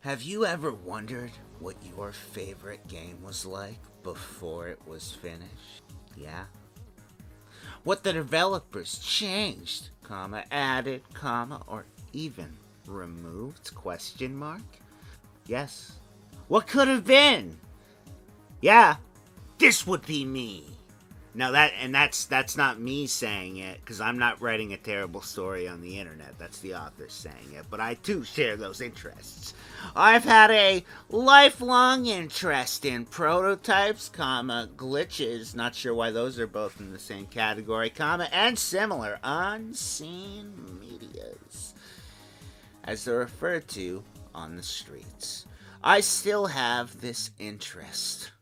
Have you ever wondered what your favorite game was like before it was finished? Yeah? What the developers changed, added, or even removed, question mark? Yes. What could have been? Yeah, this would be me. Now that's not me saying it, because I'm not writing a terrible story on the internet. That's the author saying it. But I too share those interests. I've had a lifelong interest in prototypes, glitches, not sure why those are both in the same category, and similar unseen medias, as they're referred to on the streets. I still have this interest,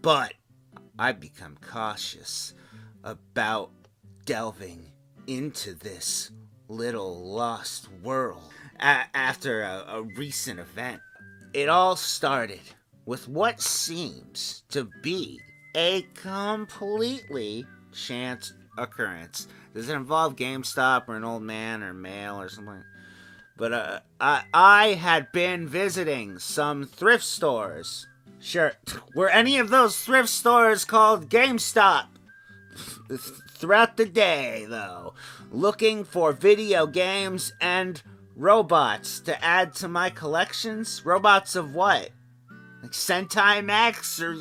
but I've become cautious about delving into this little lost world after a recent event. It all started with what seems to be a completely chance occurrence. Does it involve GameStop or an old man or mail or something? But I had been visiting some thrift stores. Sure, were any of those thrift stores called GameStop? Throughout the day, though, looking for video games and robots to add to my collections. Robots of what? Like Sentai Max? Or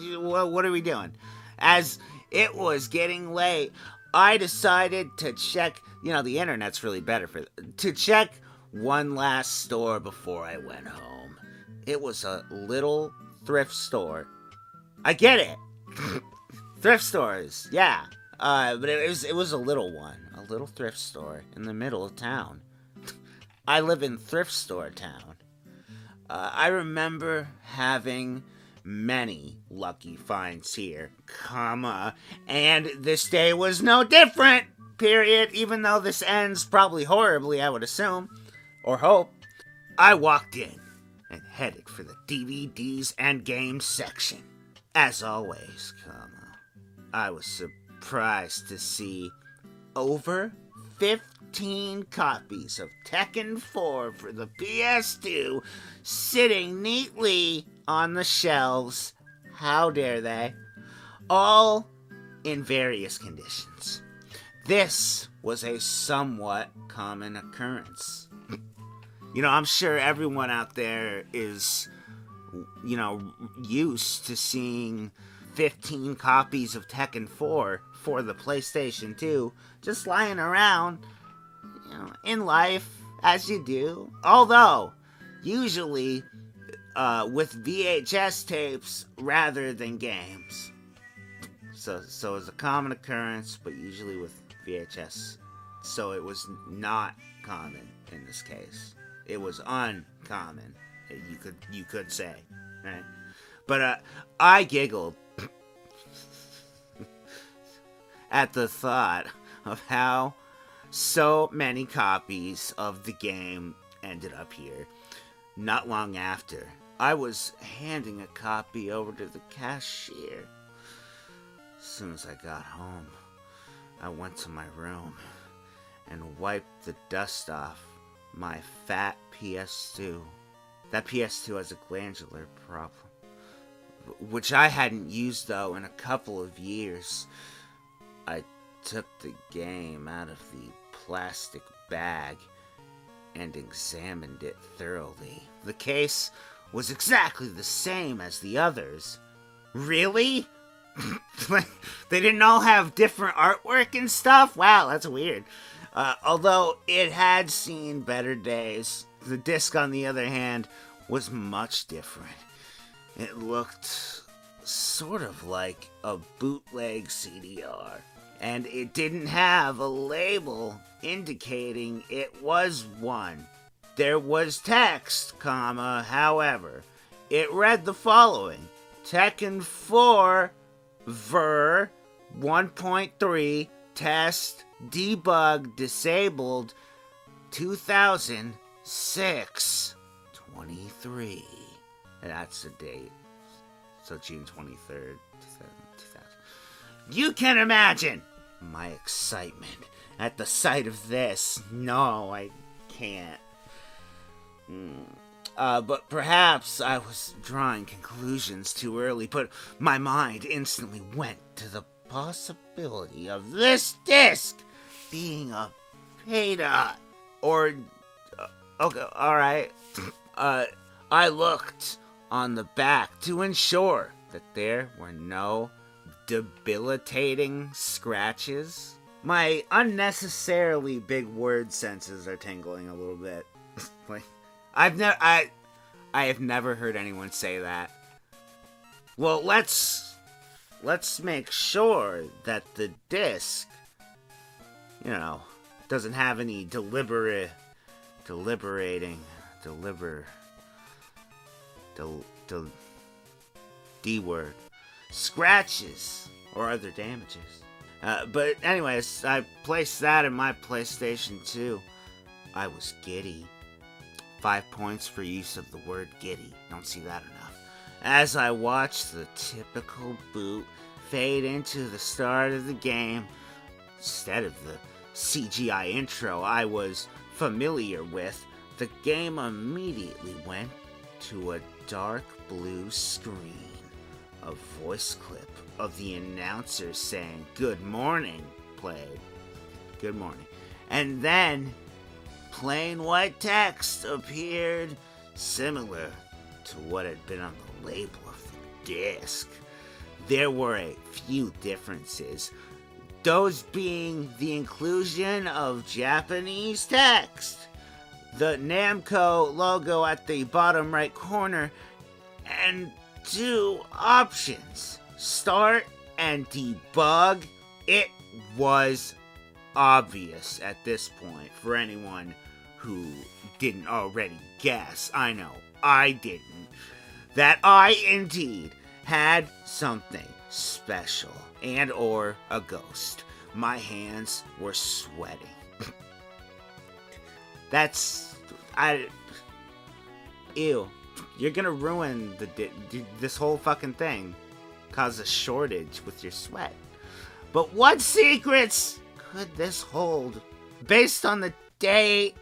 what are we doing? As it was getting late, I decided to check, the internet's really better to check one last store before I went home. It was a little thrift store. I get it. Thrift stores, yeah. But it was a little one. A little thrift store in the middle of town. I live in thrift store town. I remember having many lucky finds here, and this day was no different, period, even though this ends probably horribly, I would assume, or hope. I walked in and headed for the DVDs and games section. As always, I was surprised to see over 15 copies of Tekken 4 for the PS2 sitting neatly on the shelves. How dare they? All in various conditions. This was a somewhat common occurrence. I'm sure everyone out there is, used to seeing 15 copies of Tekken 4 for the PlayStation 2 just lying around, in life, as you do. Although, usually with VHS tapes rather than games. So it's a common occurrence, but usually with VHS. So it was not common in this case. It was uncommon, you could say, right? But I giggled at the thought of how so many copies of the game ended up here. Not long after, I was handing a copy over to the cashier. As soon as I got home, I went to my room and wiped the dust off my fat PS2. That PS2 has a glandular problem, which I hadn't used, though, in a couple of years. I took the game out of the plastic bag and examined it thoroughly. The case was exactly the same as the others. Really? They didn't all have different artwork and stuff? Wow, that's weird. Although it had seen better days, the disc, on the other hand, was much different. It looked sort of like a bootleg CDR, and it didn't have a label indicating it was one. There was text, however. It read the following: Tekken 4 Ver 1.3 Test Debug Disabled 2006 23. And that's the date. So June 23rd, 2000. You can imagine my excitement at the sight of this. No, I can't. But perhaps I was drawing conclusions too early, but my mind instantly went to the possibility of this disc being a beta. Or, okay, alright. I looked on the back to ensure that there were no debilitating scratches. My unnecessarily big word senses are tingling a little bit. Like, I have never heard anyone say that. Well, let's make sure that the disc, doesn't have any D word, scratches or other damages. But anyways, I placed that in my PlayStation 2. I was giddy. 5 points for use of the word giddy. Don't see that enough. As I watched the typical boot fade into the start of the game, instead of the CGI intro I was familiar with, the game immediately went to a dark blue screen. A voice clip of the announcer saying, "Good morning," played. Good morning. And then plain white text appeared, similar to what had been on the label of the disc. There were a few differences, those being the inclusion of Japanese text, the Namco logo at the bottom right corner, and 2 options: start and debug. It was obvious at this point for anyone who didn't already guess. I know I didn't. That I indeed had something special and or a ghost. My hands were sweating. Ew. You're gonna ruin this whole fucking thing. Cause a shortage with your sweat. But what secrets could this hold? Based on the date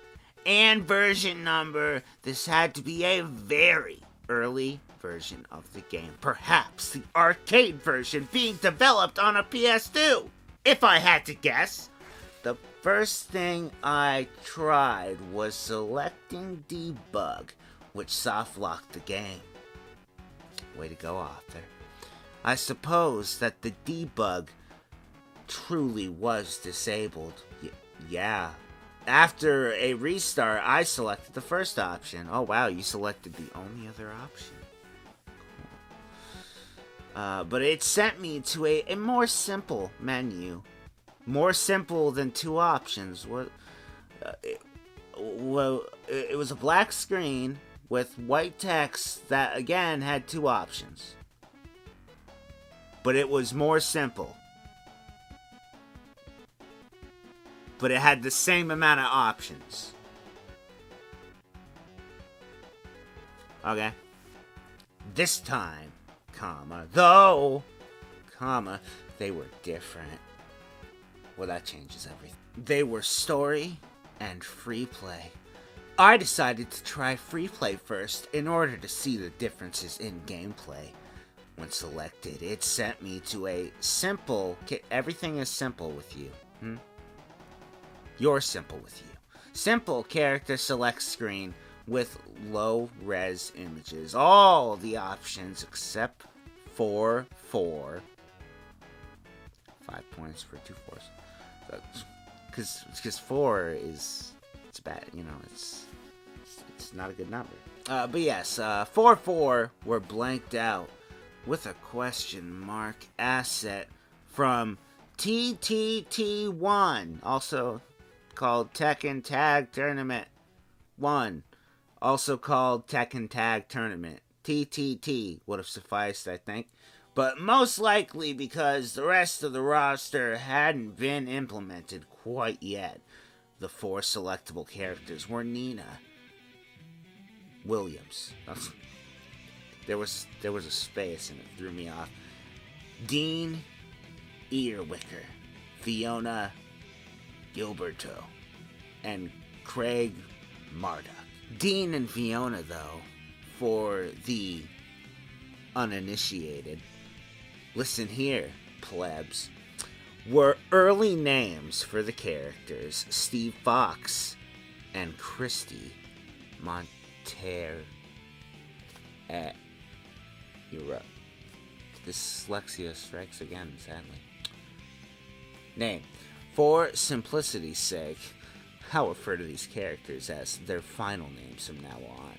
and version number, this had to be a very early version of the game. Perhaps the arcade version being developed on a PS2. If I had to guess, the first thing I tried was selecting debug, which soft-locked the game. Way to go, author. I suppose that the debug truly was disabled. Yeah. After a restart, I selected the first option. Oh wow, you selected the only other option. Cool. But it sent me to a more simple menu. More simple than 2 options. It was a black screen with white text that again had 2 options. But it was more simple. But it had the same amount of options. Okay. This time, they were different. Well, that changes everything. They were story and free play. I decided to try free play first in order to see the differences in gameplay. When selected, it sent me to a simple... Everything is simple with you. You're simple with you. Simple character select screen with low-res images. All the options except for 4. 5 points for 2 fours. Because 4 is... It's bad, it's not a good number. But yes, 4 were blanked out with a question mark asset from TTT1, also called Tekken Tag Tournament 1, also called Tekken Tag Tournament. TTT would have sufficed, I think, but most likely because the rest of the roster hadn't been implemented quite yet. The 4 selectable characters were Nina Williams. There was a space and it threw me off. Dean Earwicker, Fiona Gilberto, and Craig Marduk. Dean and Fiona, though, for the uninitiated, listen here, plebs, were early names for the characters Steve Fox and Christy Monterey. You're up. Dyslexia strikes again, sadly. Name. For simplicity's sake, I'll refer to these characters as their final names from now on.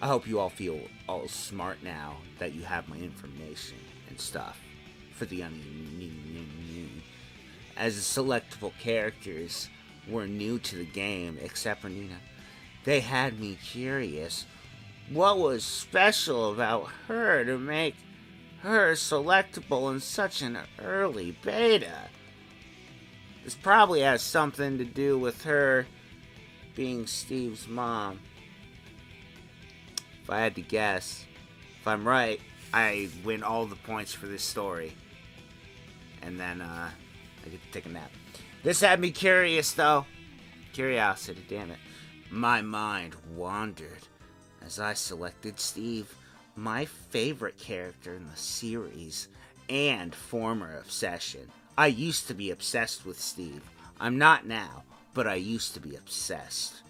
I hope you all feel all smart now that you have my information and stuff. For the as the selectable characters were new to the game, except for Nina, they had me curious. What was special about her to make her selectable in such an early beta? This probably has something to do with her being Steve's mom. If I had to guess, if I'm right, I win all the points for this story. And then, I get to take a nap. This had me curious, though. Curiosity, damn it. My mind wandered as I selected Steve, my favorite character in the series and former obsession. I used to be obsessed with Steve. I'm not now, but I used to be obsessed.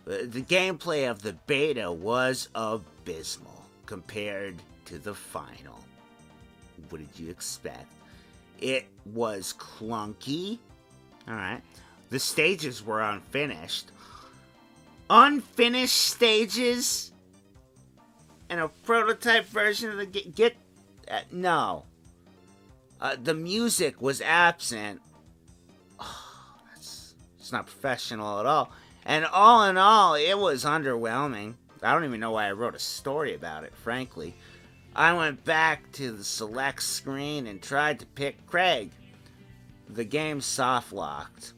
The gameplay of the beta was abysmal compared to the final. What did you expect? It was clunky. Alright. The stages were unfinished. Unfinished stages? And a prototype version of the game? No. The music was absent. Oh, it's not professional at all. And all in all, it was underwhelming. I don't even know why I wrote a story about it, frankly. I went back to the select screen and tried to pick Craig. The game soft-locked.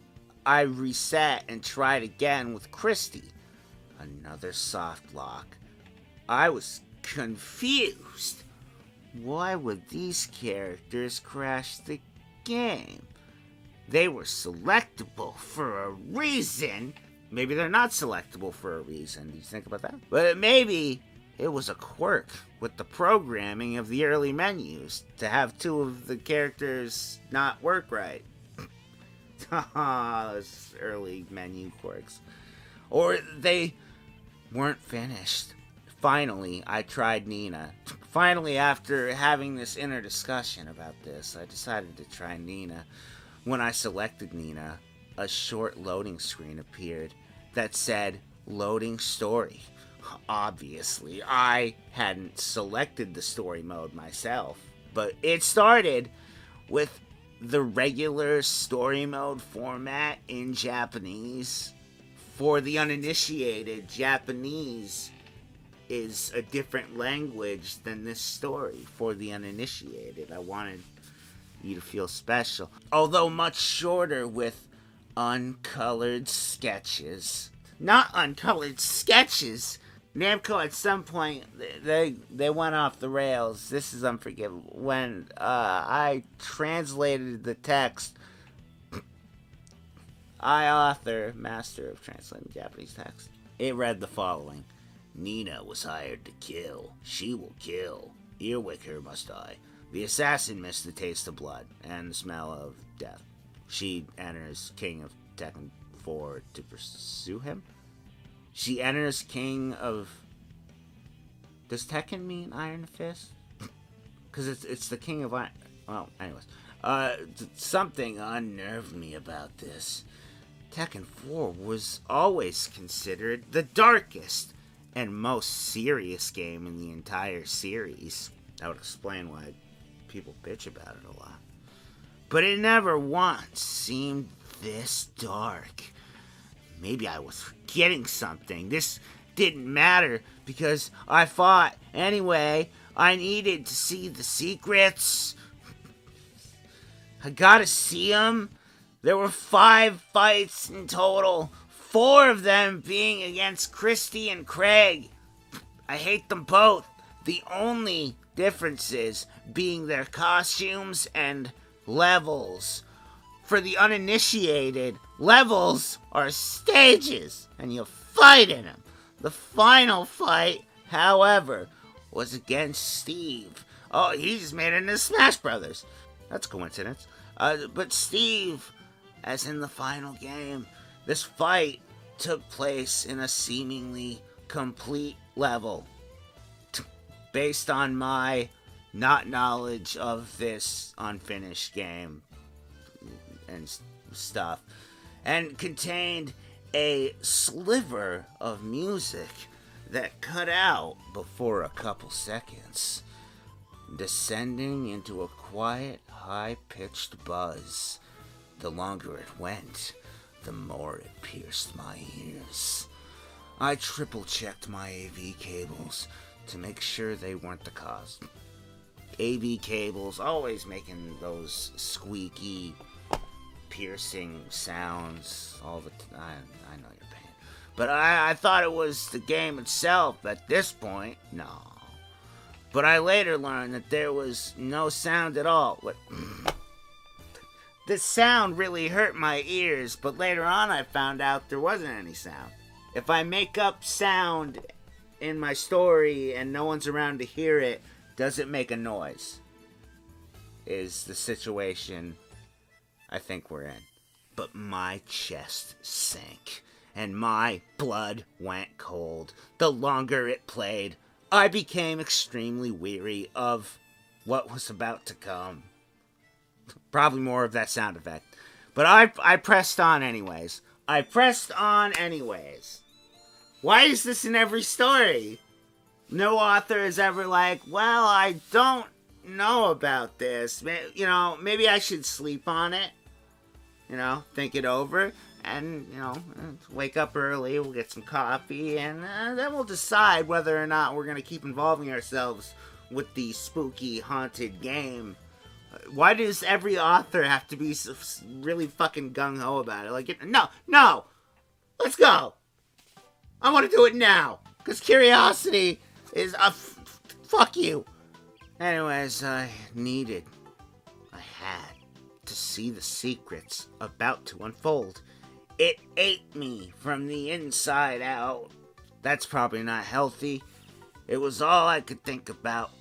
I reset and tried again with Christy. Another soft lock. I was confused. Why would these characters crash the game? They were selectable for a reason. Maybe they're not selectable for a reason. Do you think about that? But maybe it was a quirk with the programming of the early menus to have two of the characters not work right. Those early menu quirks. Or they weren't finished. Finally, I tried Nina. Finally, after having this inner discussion about this, I decided to try Nina. When I selected Nina, a short loading screen appeared that said, loading story. Obviously, I hadn't selected the story mode myself, but it started with the regular story mode format in Japanese. For the uninitiated, Japanese is a different language than this story. For the uninitiated, I wanted you to feel special. Although much shorter with uncolored sketches. Not uncolored sketches! Namco at some point, they went off the rails. This is unforgivable. When I translated the text, master of translating Japanese text, it read the following. Nina was hired to kill. She will kill. Earwicker must die. The assassin missed the taste of blood and the smell of death. She enters King of Tekken 4 to pursue him. She enters King of... Does Tekken mean Iron Fist? Because it's the King of Iron... Well, anyways. Something unnerved me about this. Tekken 4 was always considered the darkest and most serious game in the entire series. That would explain why people bitch about it a lot. But it never once seemed this dark. Maybe I was forgetting something. This didn't matter because I fought anyway. I needed to see the secrets. I gotta see them. There were 5 fights in total. 4 of them being against Christy and Craig. I hate them both. The only differences being their costumes and levels. For the uninitiated, levels are stages, and you fight in them. The final fight, however, was against Steve. Oh, he just made it into Smash Brothers. That's a coincidence. But Steve, as in the final game, this fight took place in a seemingly complete level. Based on my not knowledge of this unfinished game and stuff, and contained a sliver of music that cut out before a couple seconds, descending into a quiet, high-pitched buzz. The longer it went, the more it pierced my ears. I triple-checked my AV cables to make sure they weren't the cause. AV cables always making those squeaky, piercing sounds all the time. I know you're paying. But I thought it was the game itself at this point. No. But I later learned that there was no sound at all. What? The sound really hurt my ears, but later on I found out there wasn't any sound. If I make up sound in my story and no one's around to hear it, does it make a noise? Is the situation I think we're in. But my chest sank, and my blood went cold. The longer it played, I became extremely weary of what was about to come. Probably more of that sound effect. But I pressed on anyways. Why is this in every story? No author is ever like, well, I don't know about this. Maybe I should sleep on it. Think it over. And, wake up early, we'll get some coffee, and then we'll decide whether or not we're going to keep involving ourselves with the spooky, haunted game. Why does every author have to be really fucking gung-ho about it? Like, no! Let's go! I want to do it now! Because curiosity is fuck you! Anyways, I had to see the secrets about to unfold. It ate me from the inside out. That's probably not healthy. It was all I could think about.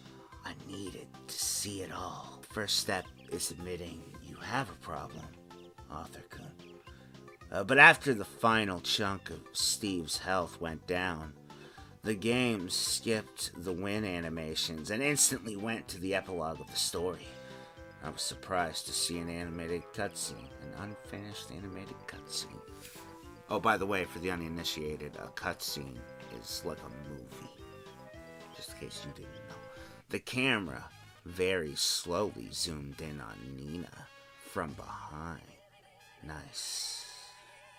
I needed to see it all. First step is admitting you have a problem, author-kun. But after the final chunk of Steve's health went down, the game skipped the win animations and instantly went to the epilogue of the story. I was surprised to see an animated cutscene, an unfinished animated cutscene. Oh, by the way, for the uninitiated, a cutscene is like a movie. Just in case you didn't know. The camera very slowly zoomed in on Nina from behind. Nice.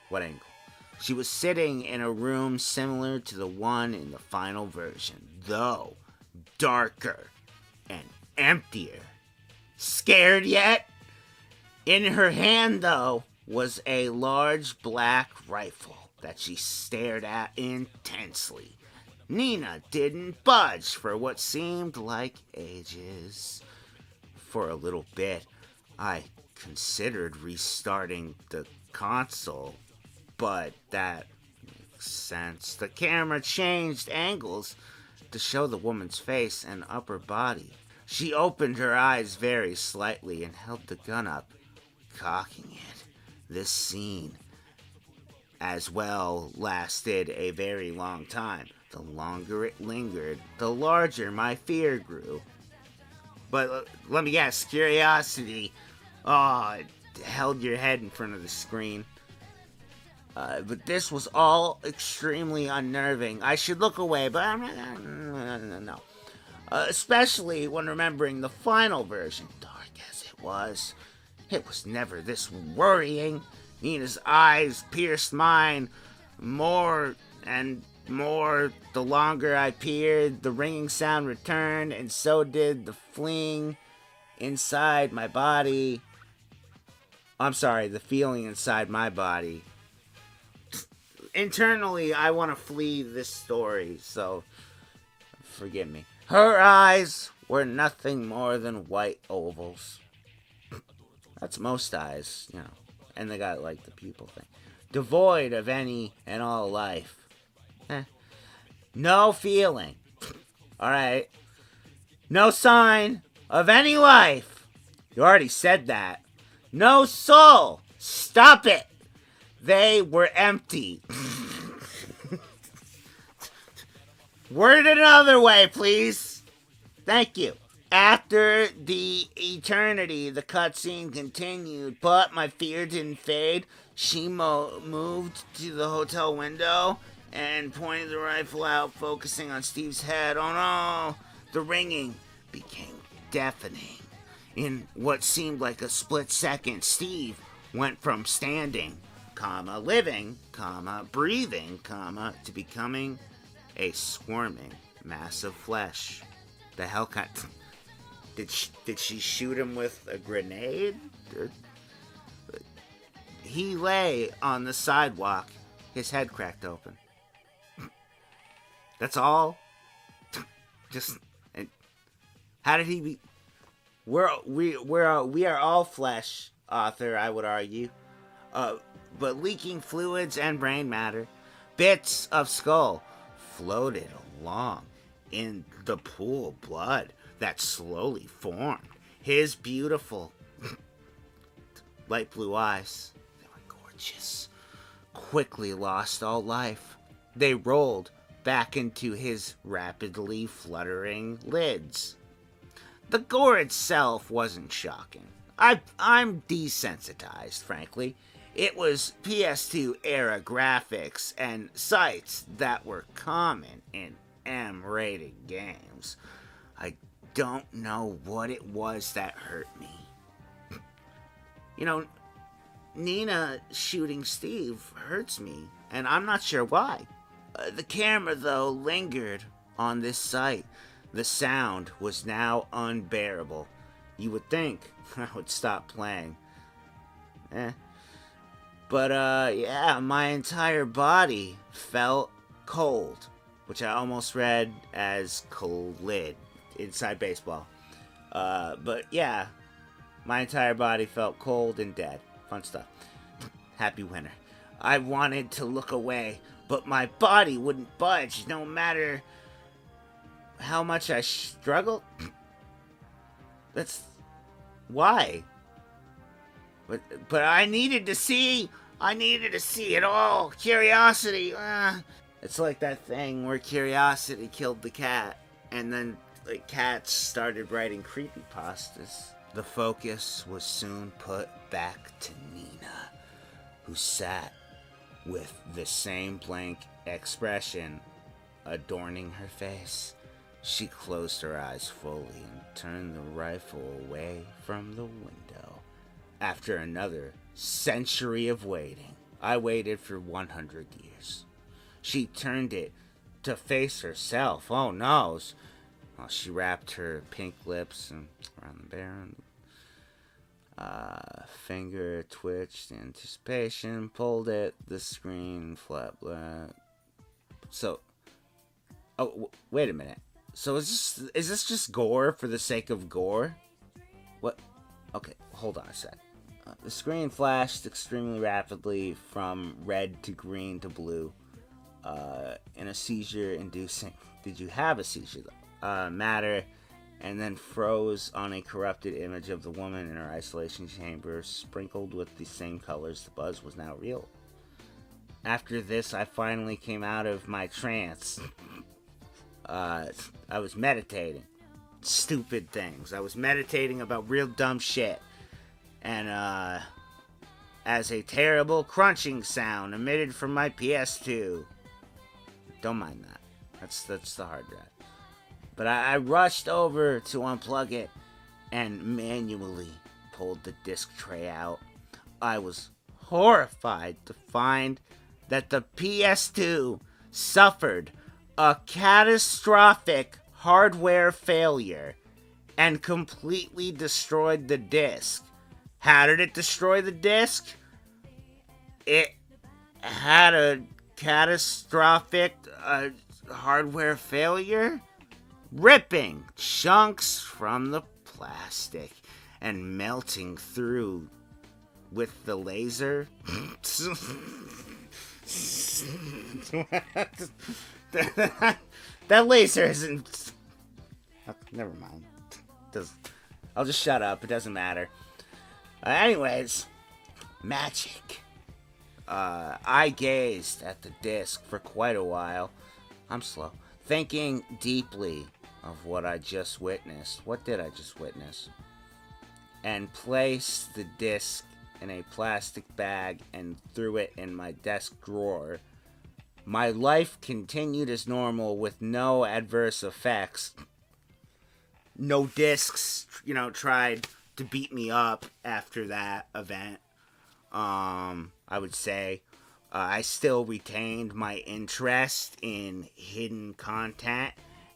What angle? She was sitting in a room similar to the one in the final version, though darker and emptier. Scared yet? In her hand, though, was a large black rifle that she stared at intensely. Nina didn't budge for what seemed like ages. For a little bit, I considered restarting the console, but that makes sense. The camera changed angles to show the woman's face and upper body. She opened her eyes very slightly and held the gun up, cocking it. This scene, as well, lasted a very long time. The longer it lingered, the larger my fear grew. But let me guess, curiosity, it held your head in front of the screen. But this was all extremely unnerving. I should look away, but I'm not. No. Especially when remembering the final version. Dark as it was never this worrying. Nina's eyes pierced mine more and more. The longer I peered, the ringing sound returned, and so did the fleeing inside my body. I'm sorry, the feeling inside my body. Internally, I want to flee this story, so forgive me. Her eyes were nothing more than white ovals. That's most eyes, and they got like the pupil thing. Devoid of any and all life. No feeling. Alright. No sign of any life. You already said that. No soul. Stop it. They were empty. Word it another way, please. Thank you. After the eternity, the cutscene continued, but my fear didn't fade. She moved to the hotel window and pointed the rifle out, focusing on Steve's head. Oh no! The ringing became deafening. In what seemed like a split second, Steve went from standing, living, breathing, to becoming a squirming mass of flesh. The hell kind... Did she shoot him with a grenade? He lay on the sidewalk, his head cracked open. That's all? Just... How did he be... We are all flesh, author, I would argue. But leaking fluids and brain matter. Bits of skull floated along in the pool of blood that slowly formed. His beautiful light blue eyes, they were gorgeous, quickly lost all life. They rolled back into his rapidly fluttering lids. The gore itself wasn't shocking. I'm desensitized, frankly. It was PS2 era graphics and sights that were common in M-rated games. I don't know what it was that hurt me. Nina shooting Steve hurts me, and I'm not sure why. The camera, though, lingered on this sight. The sound was now unbearable. You would think I would stop playing. But, my entire body felt cold, which I almost read as colid inside baseball. But, yeah, my entire body felt cold and dead. Fun stuff. Happy winter. I wanted to look away, but my body wouldn't budge no matter how much I struggled. That's... Why? But I needed to see it all. Curiosity. It's like that thing where curiosity killed the cat, and then cats started writing creepypastas. The focus was soon put back to Nina, who sat with the same blank expression adorning her face. She closed her eyes fully and turned the rifle away from the window. After another century of waiting, I waited for 100 years. She turned it to face herself. Oh no! Well, she wrapped her pink lips around the bear. Finger twitched in anticipation, pulled it. The screen flat black. So, wait a minute. So is this just gore for the sake of gore? What? Okay, hold on a sec. The screen flashed extremely rapidly from red to green to blue in a seizure-inducing... Did you have a seizure? Matter, and then froze on a corrupted image of the woman in her isolation chamber, sprinkled with the same colors. The buzz was now real. After this, I finally came out of my trance. I was meditating. Stupid things. I was meditating about real dumb shit. And, as a terrible crunching sound emitted from my PS2. Don't mind that. That's the hard drive. But I rushed over to unplug it and manually pulled the disc tray out. I was horrified to find that the PS2 suffered a catastrophic hardware failure and completely destroyed the disc. How did it destroy the disc? It had a catastrophic hardware failure, ripping chunks from the plastic and melting through with the laser. That laser isn't... Never mind. I'll just shut up. It doesn't matter. Anyways, magic. I gazed at the disc for quite a while. I'm slow. Thinking deeply of what I just witnessed. What did I just witness? And placed the disc in a plastic bag and threw it in my desk drawer. My life continued as normal with no adverse effects. No discs, tried to beat me up after that event. I would say I still retained my interest in hidden content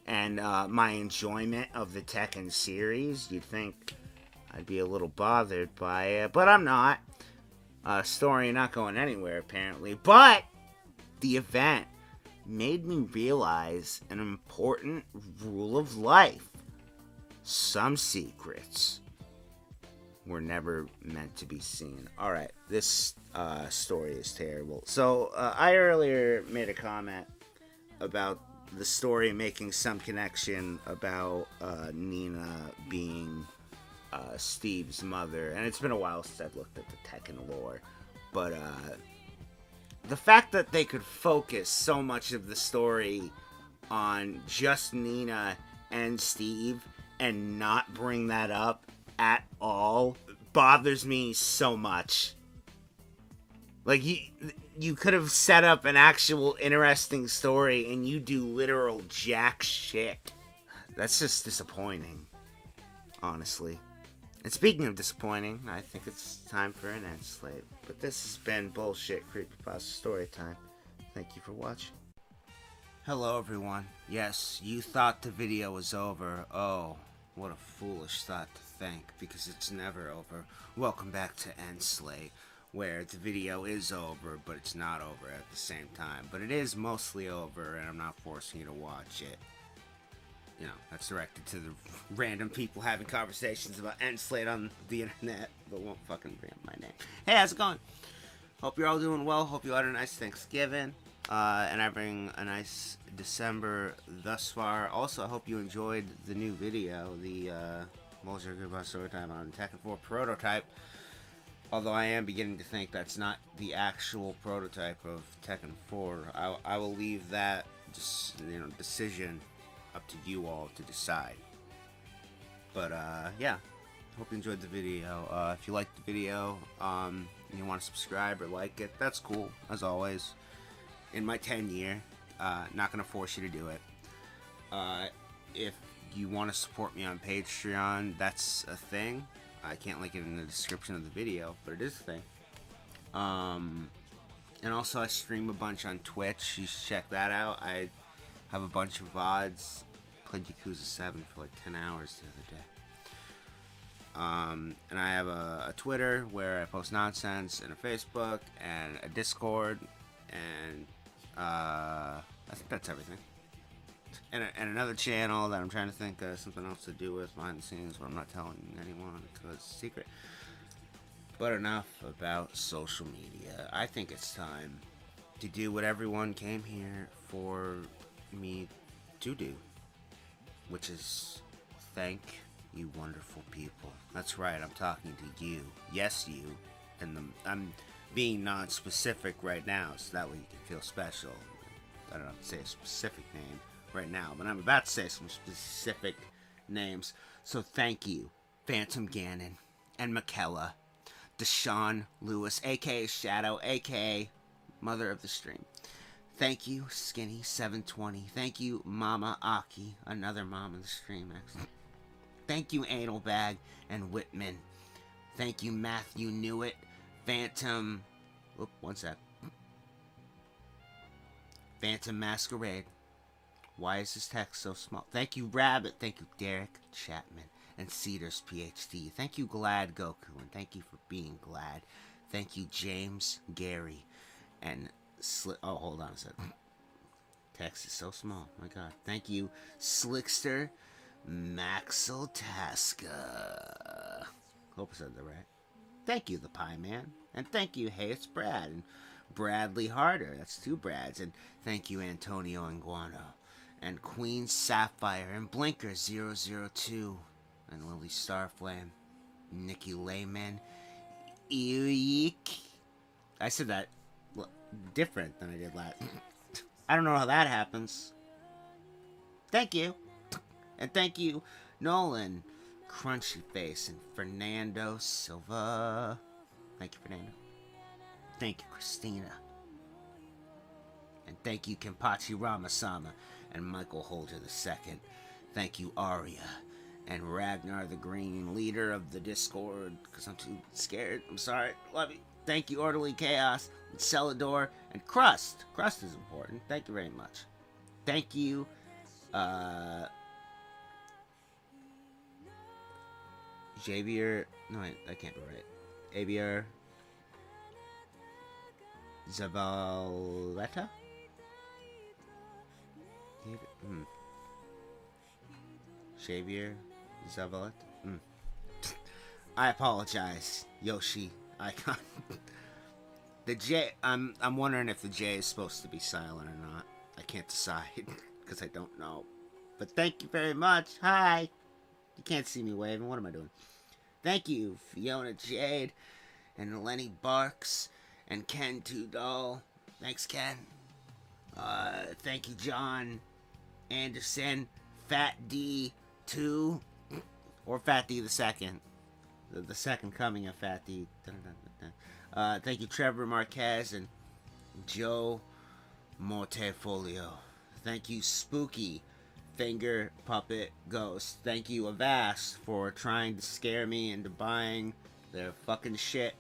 and my enjoyment of the Tekken series. You'd think I'd be a little bothered by it, but I'm not. Story not going anywhere, apparently. But the event made me realize an important rule of life. Some secrets were never meant to be seen. Alright, this story is terrible. So, I earlier made a comment about the story making some connection about Nina being Steve's mother. And it's been a while since I've looked at the Tekken lore. But, the fact that they could focus so much of the story on just Nina and Steve and not bring that up at all bothers me so much. Like, you could have set up an actual interesting story and you do literal jack shit. That's just disappointing, honestly. And speaking of disappointing, I think it's time for an end slate. But this has been Bullshit Creepypasta Storytime. Thank you for watching. Hello everyone. Yes, you thought the video was over. Oh, what a foolish thought to think, because it's never over. Welcome back to End Slate, where the video is over, but it's not over at the same time. But it is mostly over, and I'm not forcing you to watch it. That's directed to the random people having conversations about End Slate on the internet, but won't fucking bring up my name. Hey, how's it going? Hope you're all doing well. Hope you had a nice Thanksgiving, and I bring a nice December thus far. Also, I hope you enjoyed the new video, the Bullshit Creepypasta Storytime on Tekken 4 prototype. Although I am beginning to think that's not the actual prototype of Tekken 4. I will leave that decision up to you all to decide. But yeah, hope you enjoyed the video. If you liked the video, and you want to subscribe or like it, that's cool, as always. In my 10 year, not gonna force you to do it. If you want to support me on Patreon, that's a thing. I can't link it in the description of the video, but it is a thing. And also I stream a bunch on Twitch. You should check that out. I have a bunch of VODs. Played Yakuza 7 for like 10 hours the other day. And I have a Twitter where I post nonsense, and a Facebook, and a Discord, and I think that's everything. And another channel that I'm trying to think of something else to do with behind the scenes, but I'm not telling anyone because it's a secret. But enough about social media. I think it's time to do what everyone came here for me to do, which is thank you wonderful people. That's right, I'm talking to you. Yes, you. And I'm being non-specific right now, so that way you can feel special. I don't have to say a specific name right now, but I'm about to say some specific names. So thank you, Phantom Ganon and Michaela, Deshaun Lewis, aka Shadow, aka Mother of the Stream. Thank you, Skinny720. Thank you, Mama Aki, another mom of the stream, actually. Thank you, Anal Bag and Whitman. Thank you, Matthew Newitt, Phantom. Oop, one sec. Phantom Masquerade. Why is this text so small? Thank you, Rabbit. Thank you, Derek Chapman and Cedars PhD. Thank you, Glad Goku, and thank you for being glad. Thank you, James Gary and oh, hold on a second. Text is so small. My God. Thank you, Slickster Maxel Tasca. Hope I said that right. Thank you, the Pie Man, and thank you, Hey, it's Brad. And Bradley Harder. That's 2 Brads. And thank you, Antonio Anguano. And Queen Sapphire. And Blinker002. And Lily Starflame. Nikki Layman. Eek. I said that different than I did last. I don't know how that happens. Thank you. And thank you, Nolan, Crunchy Face, and Fernando Silva. Thank you, Fernando. Thank you, Christina. And thank you, Kenpachi Ramasama and Michael Holder II. Thank you, Aria. And Ragnar the Green, leader of the Discord, because I'm too scared. I'm sorry. Love you. Thank you, Orderly Chaos, and Celador, and Crust. Crust is important. Thank you very much. Thank you, Javier. No, that can't be right. Avier Zavaleta? Xavier Zavaleta? I apologize, Yoshi Icon. The J, I'm wondering if the J is supposed to be silent or not. I can't decide, because I don't know. But thank you very much. Hi. You can't see me waving. What am I doing? Thank you, Fiona Jade, and Lenny Barks, and Ken Tudall. Thanks, Ken. Thank you, John Anderson, Fat D2, or Fat D the second. The second coming of Fat D. Thank you, Trevor Marquez and Joe Mortefolio. Thank you, Spooky Finger Puppet Ghost. Thank you, Avast, for trying to scare me into buying their fucking shit.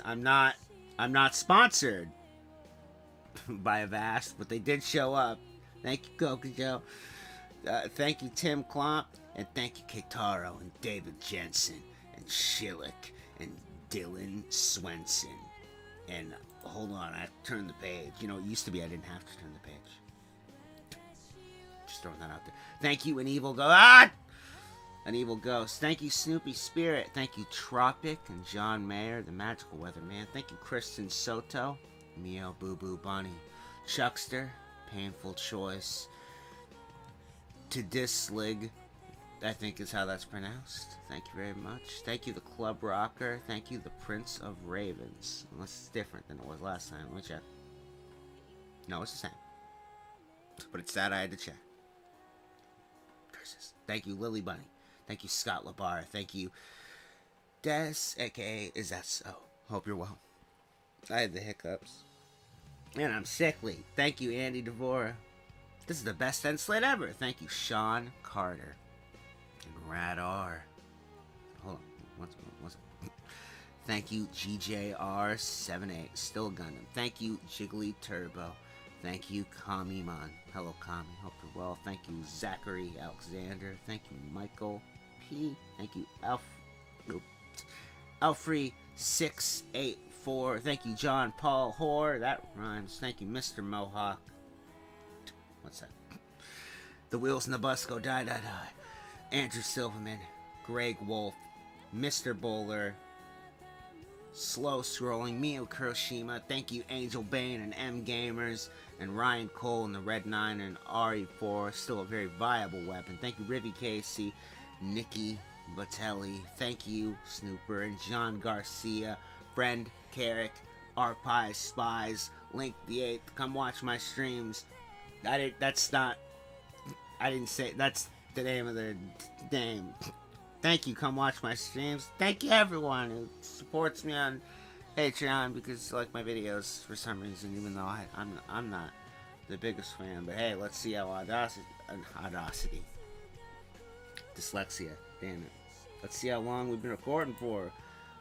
I'm not sponsored by Avast, but they did show up. Thank you, Coca Joe. Thank you, Tim Klomp, and thank you, Keitaro, and David Jensen, and Shillick, and Dylan Swenson. And hold on, I have to turn the page. You know, it used to be I didn't have to turn the page. Just throwing that out there. Thank you, An Evil Ghost. An Evil Ghost. Thank you, Snoopy Spirit. Thank you, Tropic, and John Mayer, the Magical Weatherman. Thank you, Kristen Soto, Mio Boo Boo Bunny, Chuckster, Painful Choice, Tadislig, I think is how that's pronounced. Thank you very much. Thank you, the Club Rocker. Thank you, the Prince of Ravens. Unless it's different than it was last time. Let me check. No, it's the same. But it's that I had to check. Curses. Thank you, Lily Bunny. Thank you, Scott Labar. Thank you, Des, aka Is That So? Hope you're well. I had the hiccups. And I'm sickly. Thank you, Andy Devora. This is the best end slate ever. Thank you, Sean Carter. And Rad R. Hold on. What's Thank you, GJR78. Still Gundam. Thank you, Jiggly Turbo. Thank you, Kami-man. Hello, Kami. Hope you're well. Thank you, Zachary Alexander. Thank you, Michael P. Thank you, Alfrey684. Thank you, John Paul Hoare. That rhymes. Thank you, Mr. Mohawk. What's that? The Wheels in the Bus Go Die Die Die. Andrew Silverman. Greg Wolf. Mr. Bowler. Slow Scrolling. Mio Kuroshima. Thank you, Angel Bane and M Gamers. And Ryan Cole and the Red 9 and RE4. Still a very viable weapon. Thank you, Rivy Casey. Nikki Batelli. Thank you, Snooper. And John Garcia. Friend Carrick. Arpie Spies. Link the 8th. Come watch my streams. That's the name of their name. Thank you. Come watch my streams. Thank you, everyone who supports me on Patreon because you like my videos for some reason, even though I'm not the biggest fan. But hey, let's see how Audacity. Dyslexia. Damn it. Let's see how long we've been recording for.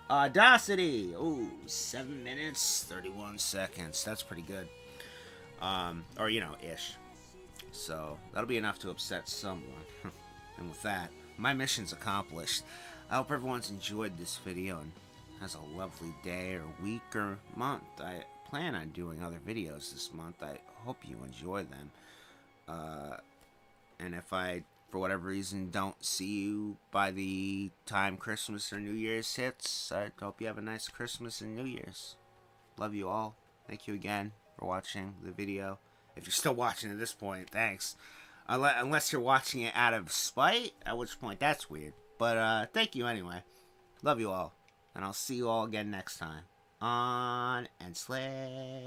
Audacity. Ooh, 7 minutes, 31 seconds. That's pretty good. Or, ish. So, that'll be enough to upset someone. And with that, my mission's accomplished. I hope everyone's enjoyed this video and has a lovely day or week or month. I plan on doing other videos this month. I hope you enjoy them. And if I for whatever reason, don't see you by the time Christmas or New Year's hits, I hope you have a nice Christmas and New Year's. Love you all. Thank you again for watching the video. If you're still watching at this point, thanks. Unless you're watching it out of spite, at which point that's weird. But thank you anyway. Love you all. And I'll see you all again next time on And Slay.